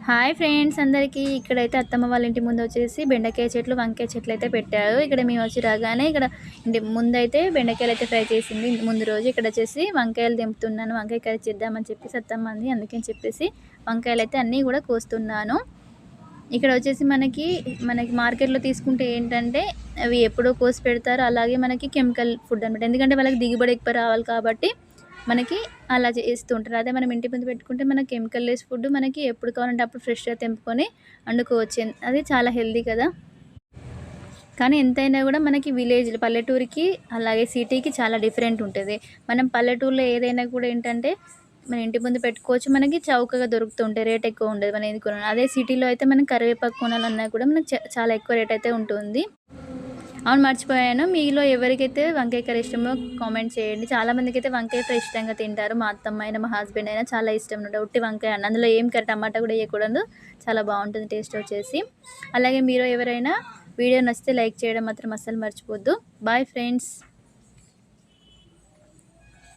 Hi friends అందరికీ. ఇక్కడైతే అత్తమ్మ వాళ్ళ ఇంటి ముందు వచ్చేసి బెండకాయ చెట్లు, వంకాయ చెట్లు అయితే పెట్టారు. ఇక్కడ మేము వచ్చి రాగానే ఇక్కడ ఇంటి ముందైతే బెండకాయలు అయితే ఫ్రై చేసింది. ముందు రోజు ఇక్కడ వచ్చేసి వంకాయలు తెంపుతున్నాను, వంకాయ కర్రీ చేద్దామని చెప్పేసి అత్తమ్మ అంది. అందుకని చెప్పేసి వంకాయలు అయితే అన్నీ కూడా కోస్తున్నాను. ఇక్కడ వచ్చేసి మనకి మార్కెట్లో తీసుకుంటే ఏంటంటే అవి ఎప్పుడో కోసి పెడతారు. అలాగే మనకి కెమికల్ ఫుడ్ అనమాట. ఎందుకంటే వాళ్ళకి దిగుబడి ఎక్కువ రావాలి కాబట్టి మనకి అలా చేస్తూ ఉంటారు. అదే మనం ఇంటి ముందు పెట్టుకుంటే మనకి కెమికల్ లెస్ ఫుడ్ మనకి ఎప్పుడు కావాలంటే అప్పుడు ఫ్రెష్గా తెంపుకొని వండుకోవచ్చు. అది చాలా హెల్దీ కదా. కానీ ఎంతైనా కూడా మనకి పల్లెటూరికి అలాగే సిటీకి చాలా డిఫరెంట్ ఉంటుంది. మనం పల్లెటూరులో ఏదైనా కూడా ఏంటంటే మన ఇంటి ముందు పెట్టుకోవచ్చు, మనకి చౌకగా దొరుకుతుంటాయి, రేట్ ఎక్కువ ఉండదు మనం ఏది కొనాలి. అదే సిటీలో అయితే మనం కరివేపాకు కొనాలన్నా కూడా మనకు చాలా ఎక్కువ రేట్ అయితే ఉంటుంది. అవును, మర్చిపోయాను. మీలో ఎవరికైతే వంకాయ కర్రీ ఇష్టమో కామెంట్ చేయండి. చాలామందికి అయితే వంకాయ ఫ్రై ఇష్టంగా తింటారు. మా అత్తమ్మ అయినా మా హస్బెండ్ అయినా చాలా ఇష్టం అనమాట. ఉట్టి వంకాయ అన్న, అందులో ఏం టమాటా కూడా వేయకూడదు. చాలా బాగుంటుంది టేస్ట్ వచ్చేసి. అలాగే మీరు ఎవరైనా వీడియో నచ్చితే లైక్ చేయడం మాత్రం అస్సలు మర్చిపోద్దు. Bye friends.